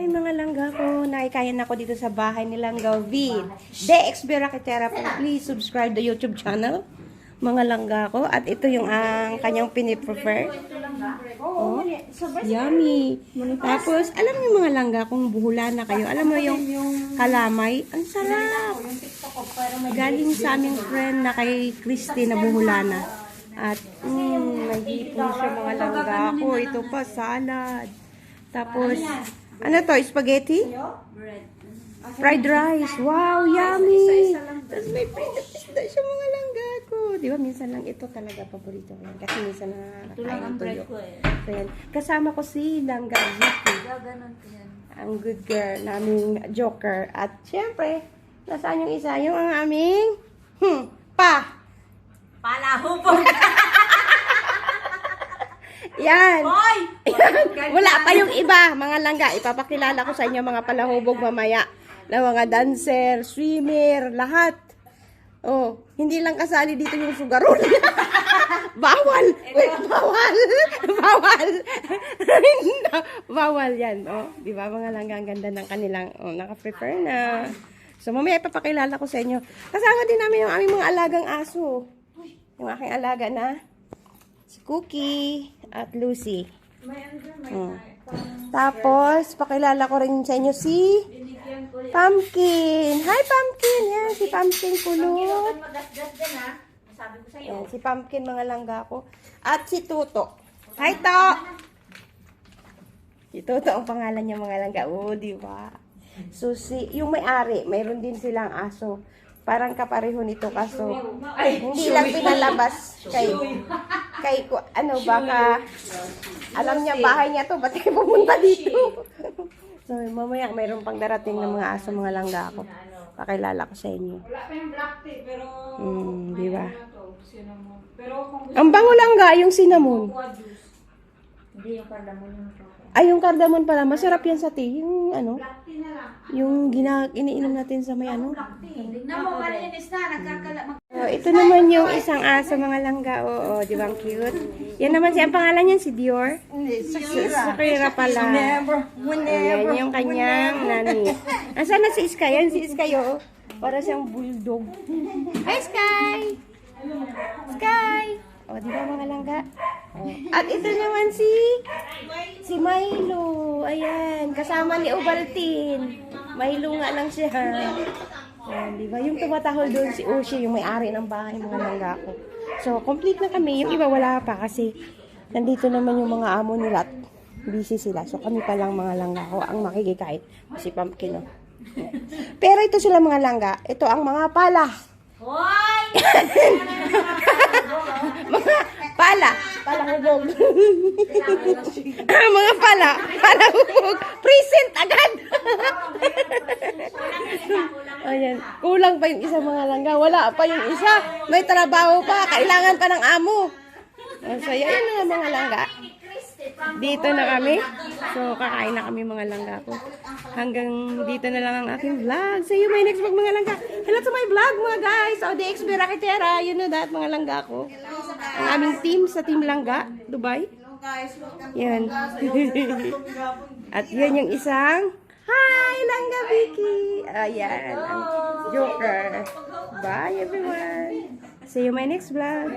mga langga ko. Nakikayan ako dito sa bahay ni Langga Vid. Dex Berakitera po. Please subscribe the YouTube channel. Mga langga ko. At ito yung kanyang piniprefer. Oh, yummy. Tapos, alam niyo mga langga kung buhula na kayo. Alam mo yung kalamay? Ang sarap. Galing sa aming friend na kay Christy na buhula na. At, may hipon siya mga langga ko. Ito pa, salad. Tapos, ano to? Spaghetti? Fried rice. Wow, yummy! Tapos may fried isda siya mga langga ko. Di ba, minsan lang ito talaga paborito ko. Kasi minsan nakakain tuyo. So, yan. Kasama ko si Langga Vicky. Ang good girl naming joker. At syempre, nasaan yung isa? Yung ang aming Palahubog! Yan. Hoy! Wala pa yung iba, mga langga. Ipapakilala ko sa inyo mga palahubog mamaya. Na mga dancer, swimmer, lahat. Oh, hindi lang kasali dito yung sugarol. Bawal! Wait, bawal! Bawal! Bawal yan. Oh, di ba mga langga, ang ganda ng kanilang, naka-prepare na. So, mamaya ipapakilala ko sa inyo. Kasama din namin yung aming mga alagang aso. Yung aking alaga na si Cookie at Lucy. Tapos, pakilala ko rin sa inyo si Pumpkin. Hi, Pumpkin! Yan, si Pumpkin kulot. Yan, si Pumpkin, mga langga ko. At si Tuto. Hi, To! Si Tuto ang pangalan niya, mga langga. Oh, di ba? So, yung may-ari, mayroon din silang aso. Parang kapareho nito kaso hindi lang pinalabas kay baka alam niya bahay niya to, ba't kayo pumunta dito? So, mamaya mayroon pang darating ng mga aso, mga langga ako. Pakilala ko sa inyo. Wala pa yung black tea, pero... Di ba? Pero kung gusto Ang bango langga, yung cinnamon. hindi yung cardamom yung cocoa. Ay, yung cardamom pala. Masarap yan sa tea. Yung Black tea na lang. yung iniinom natin sa may Tignan mo, malinis na. Nagkakala... Ito naman yung isang aso, mga langga. Oo, di ba ang cute? Yan naman ang pangalan niyan, si Dior. Sakira pala. Ayan yung kanyang nani. Asan na si Sky? Yan si Sky, oh. Para siyang bulldog. Hi, Sky! Sky! O, di ba mga langga? At ito naman si Milo. Ayan, kasama ni Ovaltine. Milo nga lang siya. Ayan, di ba? Yung tumatahol doon si Oshi, yung may-ari ng bahay, mga langga ko. So, complete na kami. Yung iba wala pa kasi nandito naman yung mga amo nila at busy sila. So, kami pa lang mga langga ko ang makikikain. Si Pumpkin, oh. Pero ito sila mga langga. Ito ang mga pala. Hoy! Mga pala. Palahubog. Mga palahubog. Present agad. Ayan. Kulang pa yung isa, mga langga. Wala pa yung isa. May trabaho pa. Kailangan pa ng amo. So, yan na mga langga. Dito na kami. So, kakain na kami, mga langga ko. Hanggang dito na lang ang aking vlog. See you my next vlog, mga langga. Hello to my vlog, mga guys. So, Dex Berakitera. You know that, mga langga ko. Ang aming team sa Team Langga, Dubai. Yan. At yan yung isang hi, Langga Vicky. Ayan, ang joker. Bye, everyone. See you my next vlog.